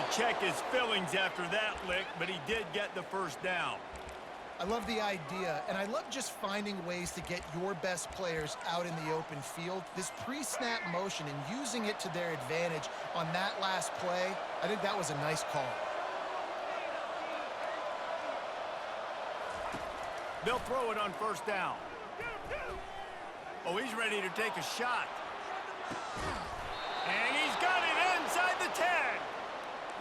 to check his fillings after that lick, but he did get the first down. I love the idea, and I love just finding ways to get your best players out in the open field. This pre-snap motion and using it to their advantage on that last play, I think that was a nice call. They'll throw it on first down. Oh, he's ready to take a shot. And he's got it inside the 10.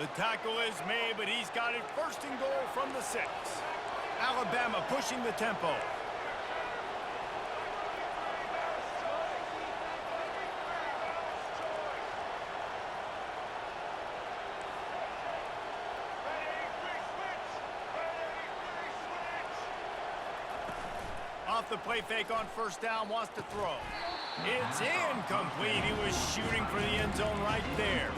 The tackle is made, but he's got it first and goal from the 6. Alabama pushing the tempo. Off the play fake on first down, wants to throw. It's incomplete. He was shooting for the end zone right there.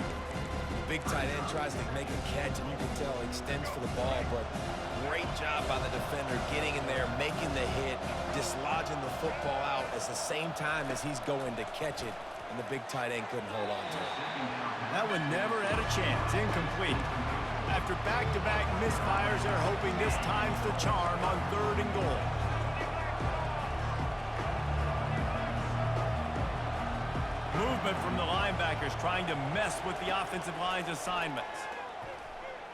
Big tight end tries to make a catch, and you can tell he extends for the ball, but great job by the defender getting in there, making the hit, dislodging the football out at the same time as he's going to catch it, and the big tight end couldn't hold on to it. That one never had a chance. Incomplete. After back-to-back misfires, they're hoping this time's the charm on 3rd and goal. Movement from the linebackers trying to mess with the offensive line's assignments.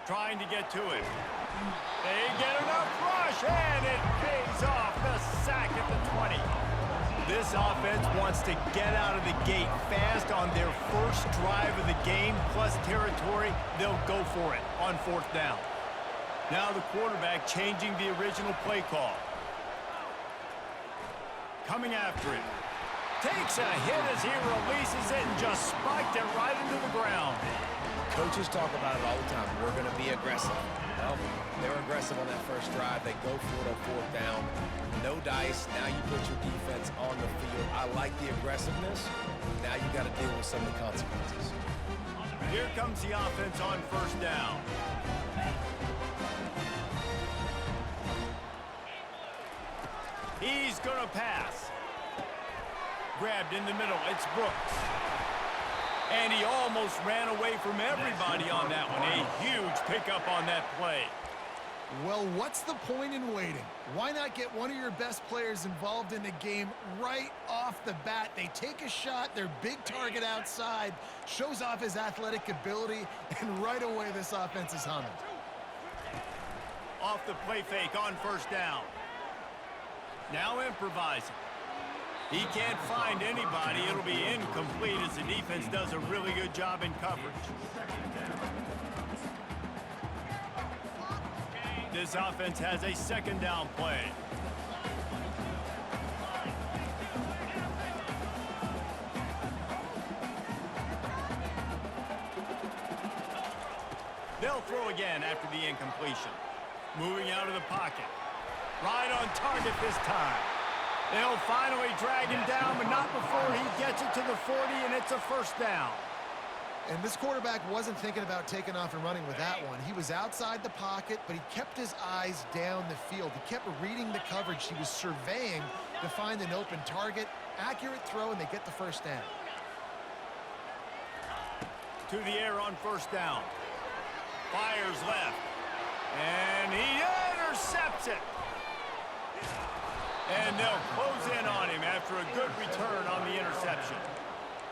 Trying to get to it. They get enough rush, and it pays off. The sack at the 20. This offense wants to get out of the gate fast on their first drive of the game, plus territory. They'll go for it on 4th down. Now the quarterback changing the original play call. Coming after it. Takes a hit as he releases it and just spiked it right into the ground. Coaches talk about it all the time. We're going to be aggressive. Well, they're aggressive on that first drive. They go for it on 4th down. No dice. Now you put your defense on the field. I like the aggressiveness. Now you got to deal with some of the consequences. Here comes the offense on first down. He's going to pass. Grabbed in the middle, it's Brooks. And he almost ran away from everybody on that one. A huge pickup on that play. Well, what's the point in waiting? Why not get one of your best players involved in the game right off the bat? They take a shot, their big target outside, shows off his athletic ability, and right away this offense is humming. Off the play fake on first down. Now improvising. He can't find anybody. It'll be incomplete as the defense does a really good job in coverage. This offense has a 2nd down play. They'll throw again after the incompletion. Moving out of the pocket. Right on target this time. They'll finally drag him down, but not before he gets it to the 40, and it's a 1st down. And this quarterback wasn't thinking about taking off and running with that one. He was outside the pocket, but he kept his eyes down the field. He kept reading the coverage. He was surveying to find an open target. Accurate throw, and they get the 1st down. To the air on 1st down. Fires left. And he intercepts it. And they'll close in on him after a good return on the interception.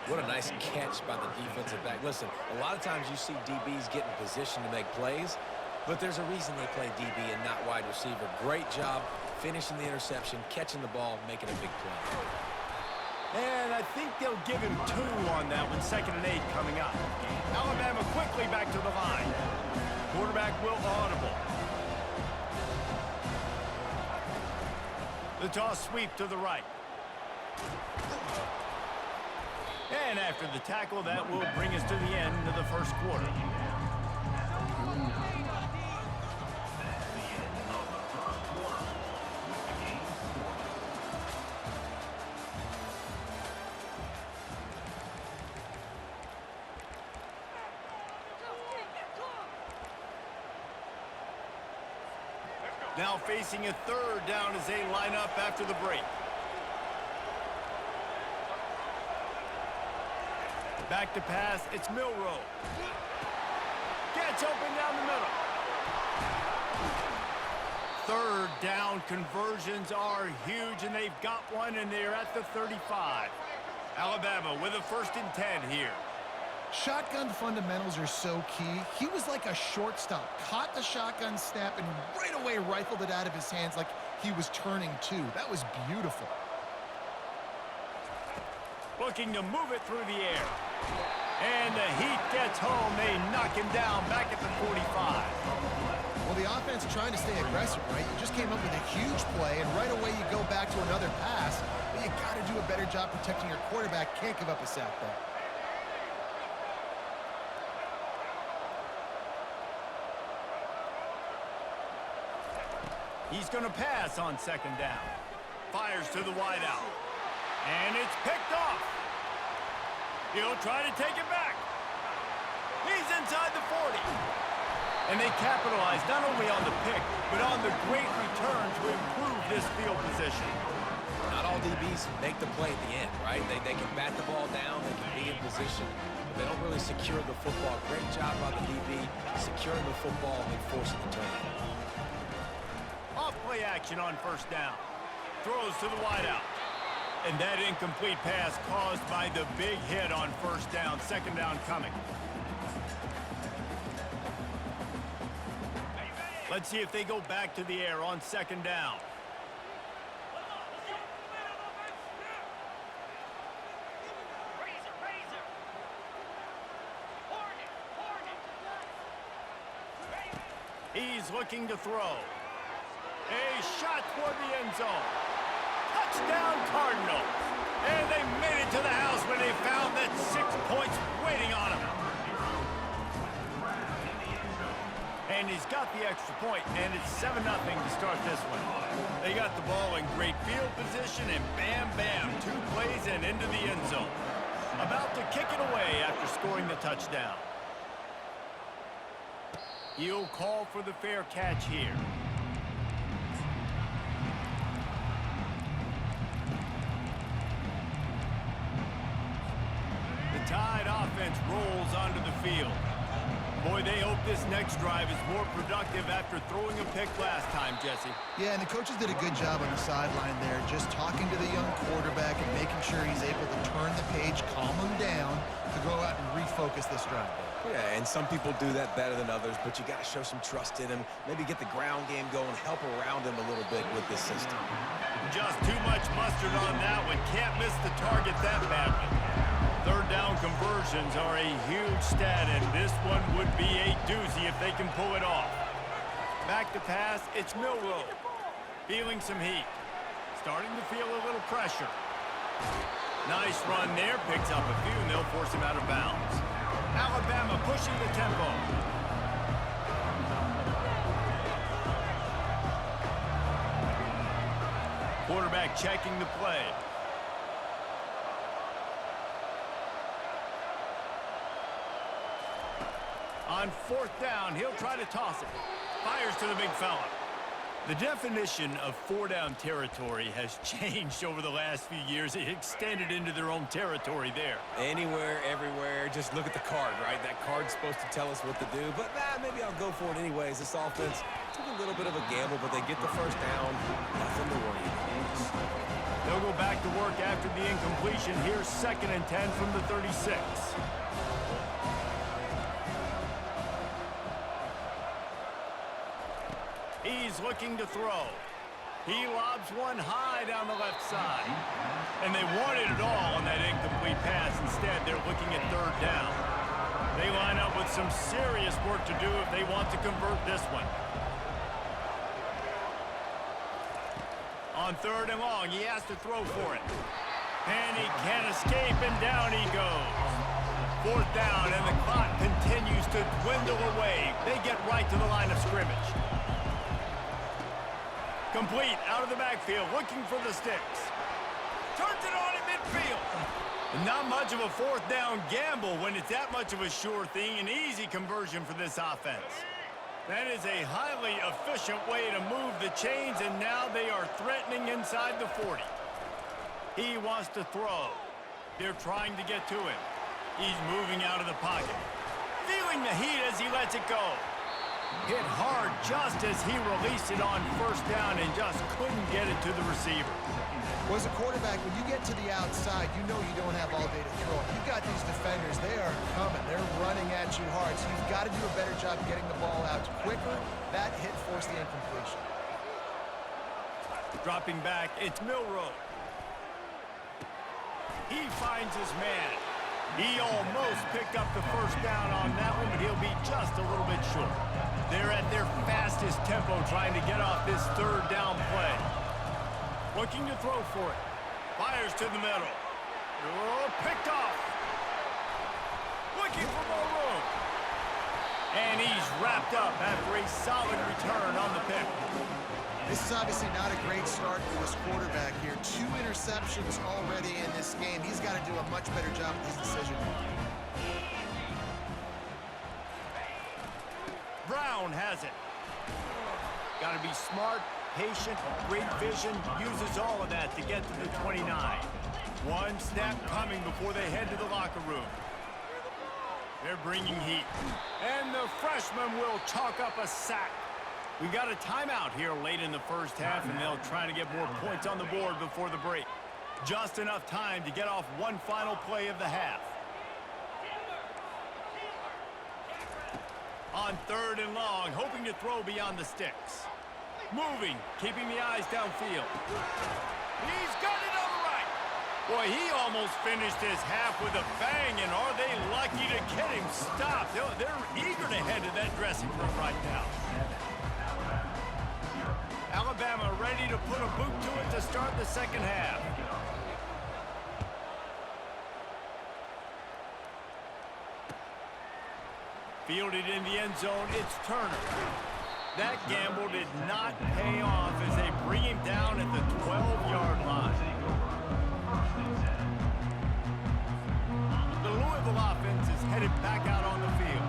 What a nice catch by the defensive back. Listen, a lot of times you see DBs get in position to make plays, but there's a reason they play DB and not wide receiver. Great job finishing the interception, catching the ball, making a big play. And I think they'll give him 2 on that one, 2nd and 8 coming up. Alabama quickly back to the line. Quarterback will audible. The toss sweep to the right. And after the tackle, that will bring us to the end of the 1st quarter. Now facing a 3rd down as they line up after the break. Back to pass, it's Milroe. Gets open down the middle. Third down conversions are huge, and they've got one, and they're at the 35. Alabama with a 1st and 10 here. Shotgun fundamentals are so key. He was like a shortstop, caught the shotgun snap, and right away rifled it out of his hands like he was turning two. That was beautiful. Looking to move it through the air. And the heat gets home. They knock him down back at the 45. Well, the offense trying to stay aggressive, right? You just came up with a huge play, and right away you go back to another pass. But you got to do a better job protecting your quarterback. Can't give up a sack there. He's going to pass on 2nd down. Fires to the wideout. And it's picked off. He'll try to take it back. He's inside the 40. And they capitalize not only on the pick, but on the great return to improve this field position. Not all DBs make the play at the end, right? They can bat the ball down, they can be in position, but they don't really secure the football. Great job by the DB securing the football and forcing the turnover. Off play action on 1st down. Throws to the wideout. And that incomplete pass caused by the big hit on 1st down. 2nd down coming. Let's see if they go back to the air on 2nd down. He's looking to throw. A shot toward the end zone. Touchdown Cardinals. And they made it to the house when they found that 6 points waiting on him. And he's got the extra point, and it's 7-0 to start this one. They got the ball in great field position, and bam, bam, 2 plays and into the end zone. About to kick it away after scoring the touchdown. He'll call for the fair catch here. The Tide offense rolls onto the field. Boy, they hope this next drive is more productive after throwing a pick last time, Jesse. Yeah, and the coaches did a good job on the sideline there, just talking to the young quarterback and making sure he's able to turn the page, calm him down, to go out and refocus this drive. Yeah, and some people do that better than others, but you got to show some trust in him, maybe get the ground game going, help around him a little bit with this system. Just too much mustard on that one. Can't miss the target that badly. 3rd down conversions are a huge stat, and this one would be a doozy if they can pull it off. Back to pass, it's Milroe. Feeling some heat. Starting to feel a little pressure. Nice run there, picks up a few, and they'll force him out of bounds. Alabama pushing the tempo. Quarterback checking the play. On 4th down, he'll try to toss it. Fires to the big fella. The definition of 4-down territory has changed over the last few years. It extended into their own territory there. Anywhere, everywhere, just look at the card, right? That card's supposed to tell us what to do, but maybe I'll go for it anyways. This offense took a little bit of a gamble, but they get the 1st down. Nothing to worry about. They'll go back to work after the incompletion. Here's 2nd and 10 from the 36. He's looking to throw. He lobs one high down the left side. And they wanted it all on that incomplete pass. Instead, they're looking at 3rd down. They line up with some serious work to do if they want to convert this one. On 3rd and long, he has to throw for it. And he can't escape, and down he goes. 4th down, and the clock continues to dwindle away. They get right to the line of scrimmage. Complete, out of the backfield, looking for the sticks. Turns it on in midfield. Not much of a 4th down gamble when it's that much of a sure thing. An easy conversion for this offense. That is a highly efficient way to move the chains, and now they are threatening inside the 40. He wants to throw. They're trying to get to him. He's moving out of the pocket. feeling the heat as he lets it go. Hit hard just as he released it on first down and just couldn't get it to the receiver. Well, as a quarterback, when you get to the outside, you know you don't have all day to throw. You've got these defenders. They are coming. They're running at you hard. So you've got to do a better job getting the ball out quicker. That hit forced the incompletion. Dropping back, it's Milroe. He finds his man. He almost picked up the first down on that one, but he'll be just a little bit short. They're at their fastest tempo trying to get off this third down play. Looking to throw for it. Fires to the middle. Oh, picked off. Looking for more room. And he's wrapped up after a solid return on the pick. This is obviously not a great start for this quarterback here. 2 interceptions already in this game. He's got to do a much better job with his decision making. Brown has it. Got to be smart, patient, great vision, uses all of that to get to the 29. One snap coming before they head to the locker room. They're bringing heat. And the freshman will chalk up a sack. We got a timeout here late in the first half, and they'll try to get more points on the board before the break. Just enough time to get off one final play of the half. On third and long, hoping to throw beyond the sticks. Moving, keeping the eyes downfield. He's got it on the right. Boy, he almost finished his half with a bang, and are they lucky to get him stopped? They're eager to head to that dressing room right now. Alabama ready to put a boot to it to start the second half. Fielded in the end zone, it's Turner. That gamble did not pay off as they bring him down at the 12-yard line. The Louisville offense is headed back out on the field.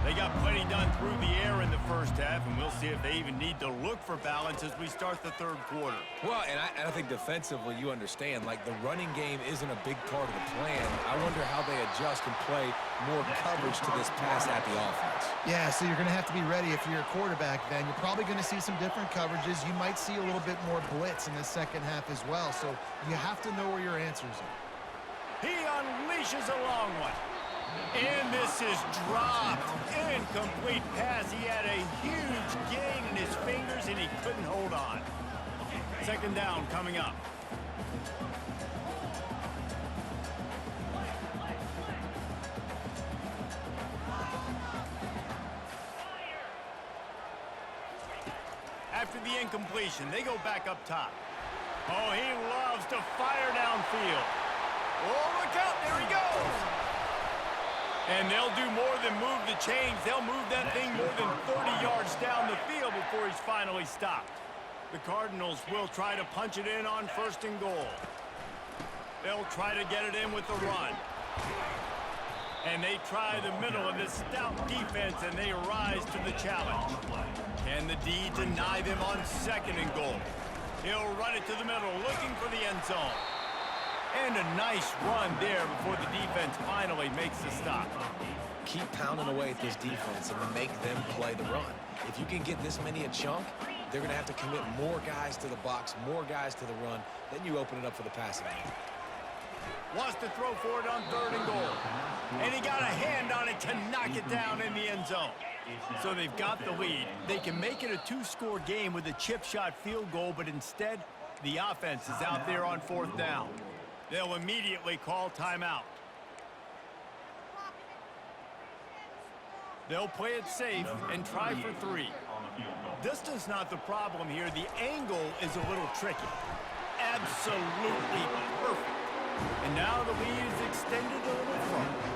They got plenty done through the air in the first half, and we'll see if they even need to look for balance as we start the third quarter. Well, and I think defensively, you understand, like, the running game isn't a big part of the plan. I wonder how they adjust and play more coverage to this pass-happy offense. Yeah, so you're going to have to be ready if you're a quarterback then. You're probably going to see some different coverages. You might see a little bit more blitz in the second half as well, so you have to know where your answers are. He unleashes a long one. And this is dropped. Incomplete pass. He had a huge gain in his fingers, and he couldn't hold on. Second down coming up. After the incompletion, they go back up top. Oh, he loves to fire downfield. Oh, look out. There he goes. And they'll do more than move the chains. They'll move that thing more than 30 yards down the field before he's finally stopped. The Cardinals will try to punch it in on first and goal. They'll try to get it in with the run. And they try the middle of this stout defense, and they rise to the challenge. Can the D deny them on second and goal? He'll run it to the middle, looking for the end zone. And a nice run there before the defense finally makes the stop. Keep pounding away at this defense and make them play the run. If you can get this many a chunk, they're going to have to commit more guys to the box, more guys to the run. Then you open it up for the passing game. Wants to throw for it on third and goal. And he got a hand on it to knock it down in the end zone. So they've got the lead. They can make it a 2-score game with a chip shot field goal, but instead, the offense is out there on fourth down. They'll immediately call timeout. They'll play it safe and try for 3. Distance not the problem here. The angle is a little tricky. Absolutely perfect. And now the lead is extended a little further.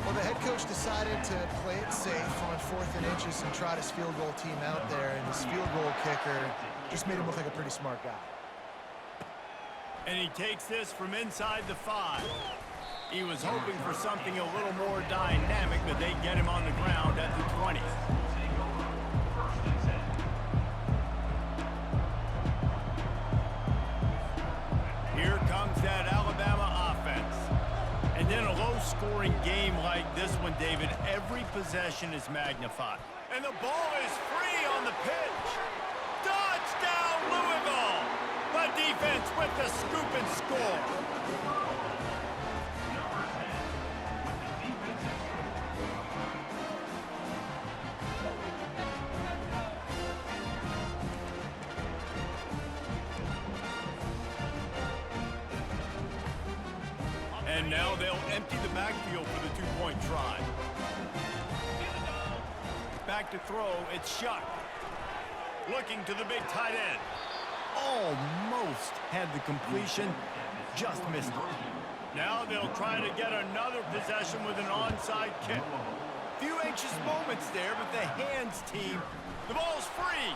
Well, the head coach decided to play it safe on 4th and inches and trot his field goal team out there, and his field goal kicker just made him look like a pretty smart guy. And he takes this from inside the 5. He was hoping for something a little more dynamic, but they get him on the ground at the 20. Here comes that Alabama offense. And then a low high-scoring game like this one, David, every possession is magnified. And the ball is free on the pitch. Touchdown, Louisville! The defense with the scoop and score. And now they'll empty the backfield for the two-point try. Back to throw, it's Shuck. Looking to the big tight end. Almost had the completion, just missed it. Now they'll try to get another possession with an onside kick. Few anxious moments there, but the hands team, the ball's free.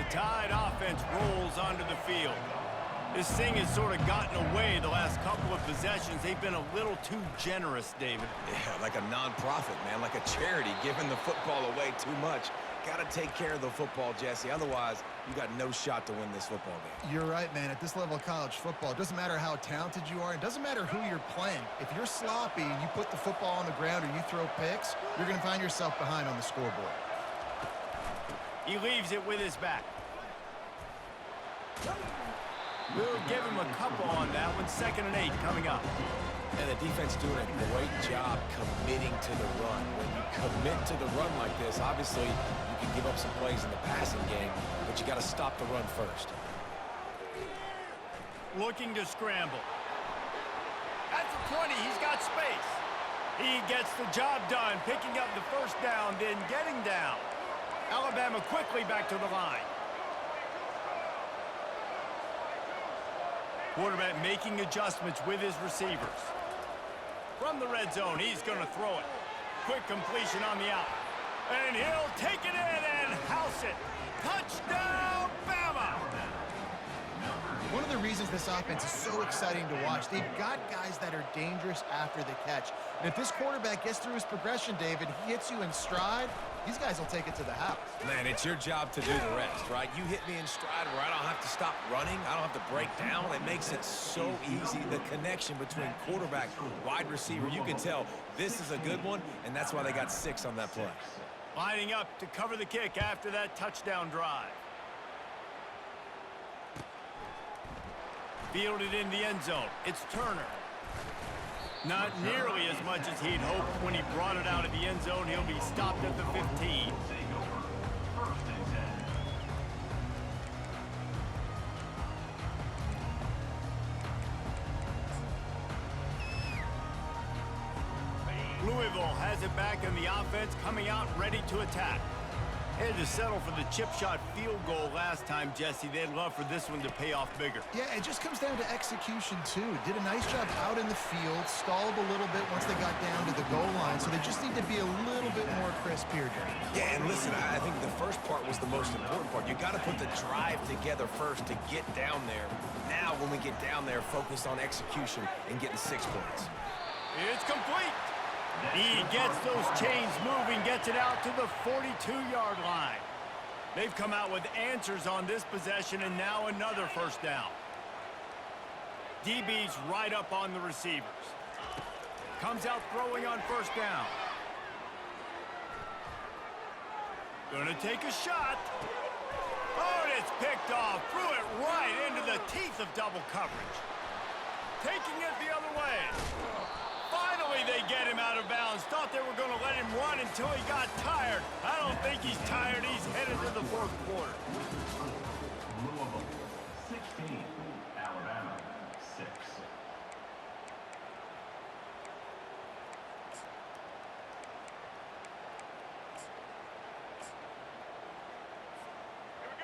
Tide offense rolls onto the field. This thing has sort of gotten away the last couple of possessions. They've been a little too generous, David. Yeah, like a non-profit, man, like a charity, giving the football away too much. Got to take care of the football, Jesse. Otherwise, you got no shot to win this football game. You're right, man. At this level of college football, it doesn't matter how talented you are. It doesn't matter who you're playing. If you're sloppy and you put the football on the ground or you throw picks, you're going to find yourself behind on the scoreboard. He leaves it with his back. We'll give him a couple on that one. 2nd and 8 coming up. And the defense doing a great job committing to the run. When you commit to the run like this, obviously you can give up some plays in the passing game, but you got to stop the run first. Looking to scramble. At the 20, he's got space. He gets the job done, picking up the first down, then getting down. Alabama quickly back to the line. Quarterback making adjustments with his receivers. From the red zone, he's going to throw it. Quick completion on the out. And he'll take it in and house it. Touchdown, Bama! One of the reasons this offense is so exciting to watch, they've got guys that are dangerous after the catch. And if this quarterback gets through his progression, David, he hits you in stride, these guys will take it to the house. Man, it's your job to do the rest, right? You hit me in stride where I don't have to stop running. I don't have to break down. It makes it so easy. The connection between quarterback, wide receiver, you can tell this is a good one, and that's why they got 6 on that play. Lining up to cover the kick after that touchdown drive. Fielded in the end zone. It's Turner. Not nearly as much as he'd hoped when he brought it out of the end zone. He'll be stopped at the 15. Louisville has it back in the offense, coming out ready to attack. Had to settle for the chip shot field goal last time, Jesse. They'd love for this one to pay off bigger. Yeah, it just comes down to execution, too. Did a nice job out in the field, stalled a little bit once they got down to the goal line, so they just need to be a little bit more crisp here, Jerry. Yeah, and listen, I think the first part was the most important part. You got to put the drive together first to get down there. Now, when we get down there, focus on execution and getting 6 points. It's complete. He gets those chains moving, gets it out to the 42-yard line. They've come out with answers on this possession, and now another first down. DB's right up on the receivers. Comes out throwing on first down. Gonna take a shot. Oh, and it's picked off. Threw it right into the teeth of double coverage. Taking it the other way. Finally, they get him out of bounds. Thought they were going to let him run until he got tired. I don't think he's tired. He's headed to the fourth quarter. Louisville, 16. Alabama, 6.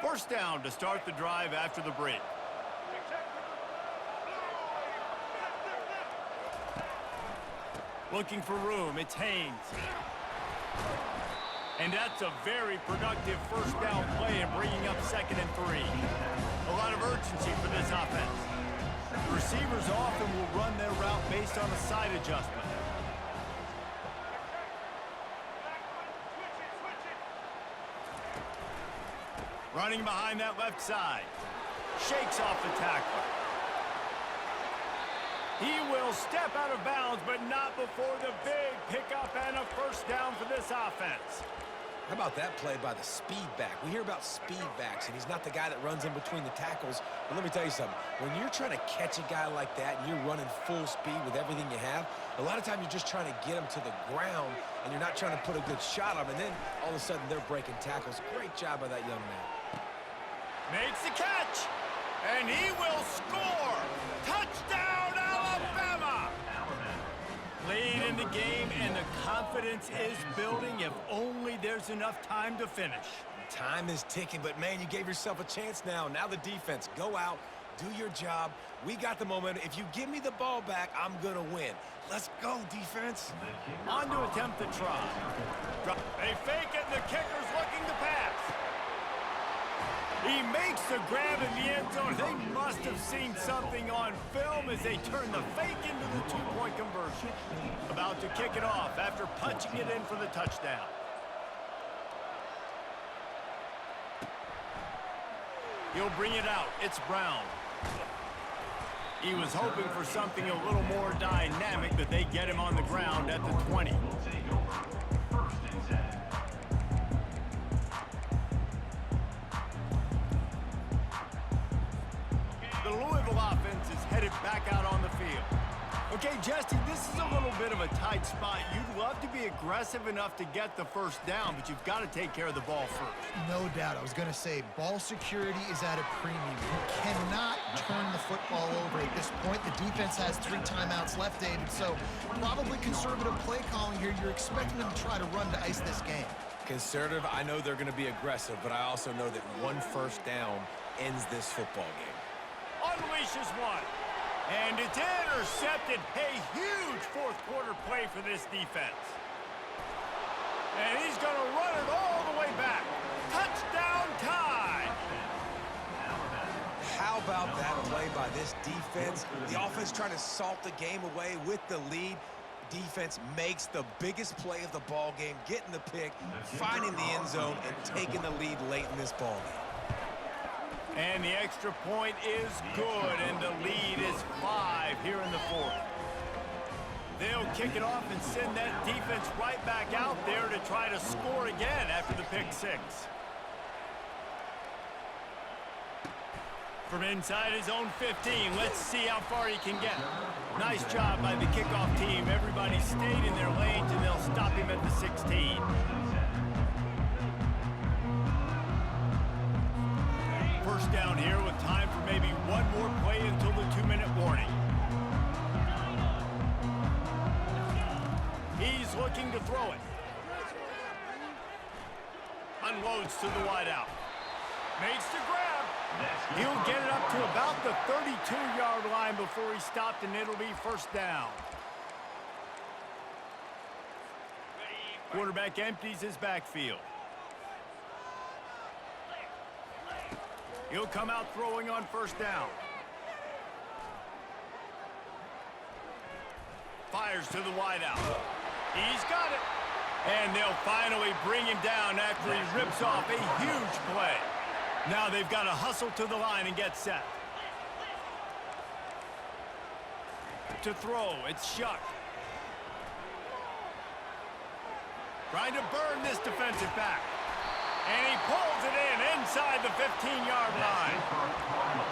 First down to start the drive after the break. Looking for room, it's Haynes. And that's a very productive first down play and bringing up 2nd and 3. A lot of urgency for this offense. Receivers often will run their route based on a side adjustment. Running behind that left side. Shakes off the tackler. He will step out of bounds, but not before the big pickup and a first down for this offense. How about that play by the speed back? We hear about speed backs, and he's not the guy that runs in between the tackles. But let me tell you something. When you're trying to catch a guy like that and you're running full speed with everything you have, a lot of times you're just trying to get him to the ground, and you're not trying to put a good shot on him, and then all of a sudden they're breaking tackles. Great job by that young man. Makes the catch, and he will score. Touchdown, Alabama! Lead in the game, and the confidence is building if only there's enough time to finish. Time is ticking, but man, you gave yourself a chance now. Now the defense, go out, do your job. We got the momentum. If you give me the ball back, I'm gonna win. Let's go, defense. On to attempt the try. They fake it, and the kicker's looking to pass. He makes the grab in the end zone. They must have seen something on film as they turn the fake into the two-point conversion. About to kick it off after punching it in for the touchdown. He'll bring it out. It's Brown. He was hoping for something a little more dynamic, but they get him on the ground at the 20. The Louisville offense is headed back out on the field. Okay, Jesse, this is a little bit of a tight spot. You'd love to be aggressive enough to get the first down, but you've got to take care of the ball first. No doubt. I was going to say, ball security is at a premium. You cannot turn the football over at this point. The defense has 3 timeouts left, David, so probably conservative play calling here. You're expecting them to try to run to ice this game. Conservative, I know they're going to be aggressive, but I also know that one first down ends this football game. Unleashes one. And it's intercepted. A huge fourth-quarter play for this defense. And he's going to run it all the way back. Touchdown time. How about that play by this defense? The offense trying to salt the game away with the lead. Defense makes the biggest play of the ball game, getting the pick, finding the end zone, and taking the lead late in this ball game. And the extra point is good, and the lead is 5 here in the fourth. They'll kick it off and send that defense right back out there to try to score again after the pick 6. From inside his own 15, let's see how far he can get. Nice job by the kickoff team. Everybody stayed in their lanes, and they'll stop him at the 16. First down here with time for maybe one more play until the 2-minute warning. He's looking to throw it. Unloads to the wideout. Makes the grab. He'll get it up to about the 32-yard line before he stopped, and it'll be first down. Quarterback empties his backfield. He'll come out throwing on first down. Fires to the wideout. He's got it. And they'll finally bring him down after he rips off a huge play. Now they've got to hustle to the line and get set. To throw, it's Shuck. Trying to burn this defensive back. And he pulls it in inside the 15-yard line.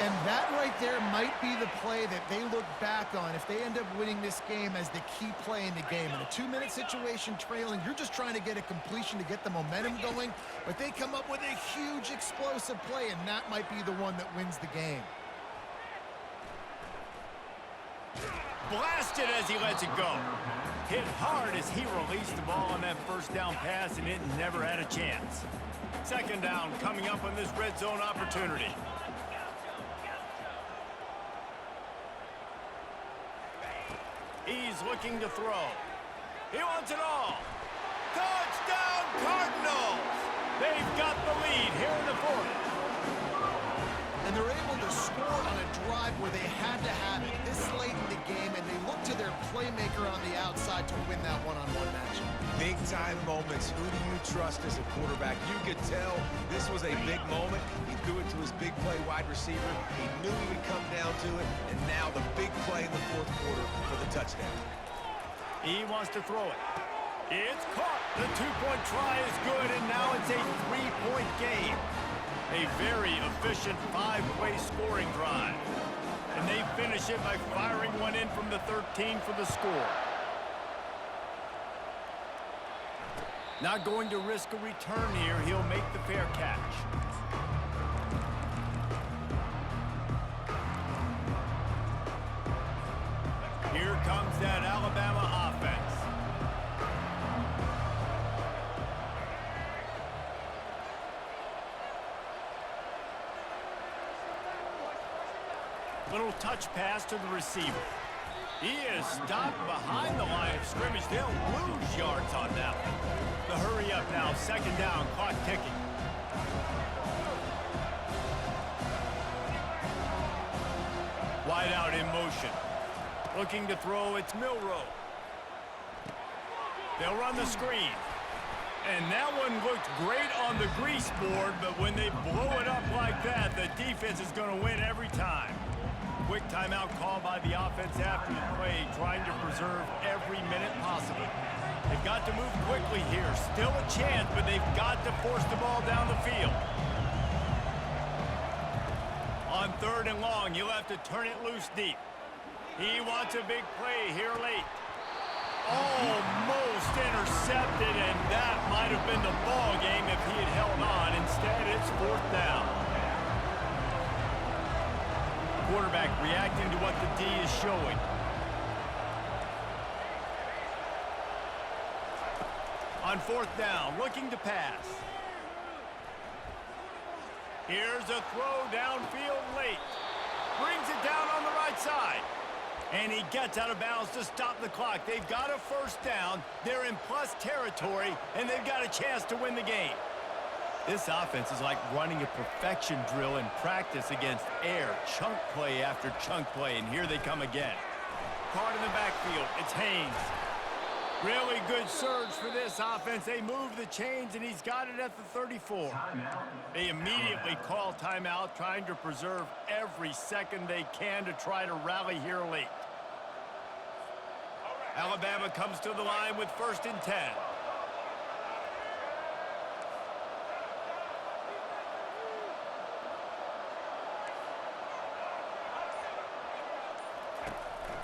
And that right there might be the play that they look back on if they end up winning this game as the key play in the game. In a 2-minute situation trailing, you're just trying to get a completion to get the momentum going, but they come up with a huge explosive play, and that might be the one that wins the game. Blasted as he lets it go. Hit hard as he released the ball on that first down pass, and it never had a chance. Second down coming up on this red zone opportunity. He's looking to throw. He wants it all. Touchdown Cardinals! They've got the lead here in the fourth. And they're able to score on a drive where they had to have it this late in the game, and they look to their playmaker on the outside to win that one-on-one matchup. big-time moments. Who do you trust as a quarterback? You could tell this was a big moment. He threw it to his big play wide receiver. He knew he would come down to it, and now the big play in the fourth quarter for the touchdown. He wants to throw it. It's caught. The two-point try is good, and now it's a three-point game. A very efficient five-play scoring drive. And they finish it by firing one in from the 13 for the score. Not going to risk a return here. He'll make the fair catch. Here comes that Alabama offense. Little touch pass to the receiver. He is stopped behind the line of scrimmage. They'll lose yards on that one. The hurry up now, second down, clock ticking. Wide out in motion. Looking to throw, it's Milroe. They'll run the screen. And that one looked great on the grease board, but when they blow it up like that, the defense is going to win every time. Quick timeout call by the offense after the play, trying to preserve every minute possible. They've got to move quickly here. Still a chance, but they've got to force the ball down the field. On third and long, he'll have to turn it loose deep. He wants a big play here late. Almost intercepted, and that might have been the ball game if he had held on. Instead, it's fourth down. Quarterback reacting to what the D is showing. On fourth down, looking to pass. Here's a throw downfield late. Brings it down on the right side. And he gets out of bounds to stop the clock. They've got a first down. They're in plus territory, and they've got a chance to win the game. This offense is like running a perfection drill in practice against air. Chunk play after chunk play, and here they come again. Caught in the backfield. It's Haynes. Really good surge for this offense. They move the chains, and he's got it at the 34. They immediately call timeout, trying to preserve every second they can to try to rally here late. Alabama comes to the line with first and 10.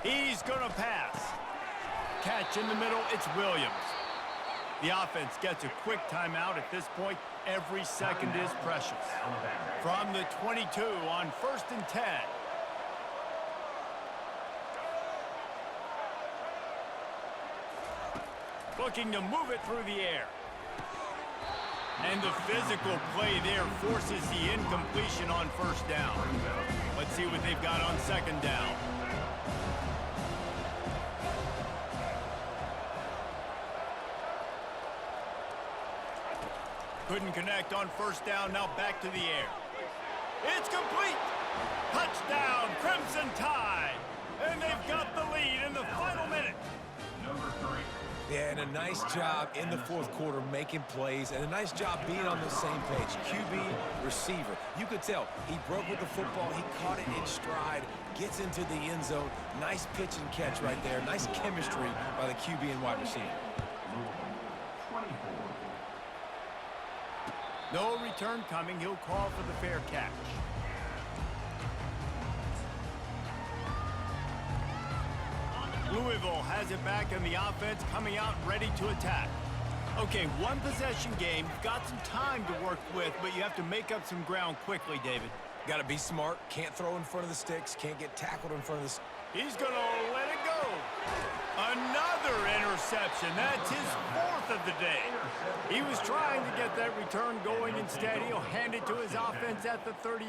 He's going to pass. Catch in the middle, it's Williams. The offense gets a quick timeout at this point. Every second is precious. From the 22 on first and 10. Looking to move it through the air. And the physical play there forces the incompletion on first down. Let's see what they've got on second down. Couldn't connect on first down, now back to the air. It's complete! Touchdown, Crimson Tide! And they've got the lead in the final minute. Number 3. Yeah, and a nice job in the fourth quarter making plays, and a nice job being on the same page. QB, receiver. You could tell he broke with the football. He caught it in stride, gets into the end zone. Nice pitch and catch right there. Nice chemistry by the QB and wide receiver. 24. No return coming. He'll call for the fair catch. Louisville has it back, and the offense coming out ready to attack. Okay, one possession game. Got some time to work with, but you have to make up some ground quickly, David. Got to be smart. Can't throw in front of the sticks. Can't get tackled in front of the... He's going to let it go. Another interception. That's his fourth of the day. He was trying to get that return going. Instead, he'll hand it to his offense at the 30.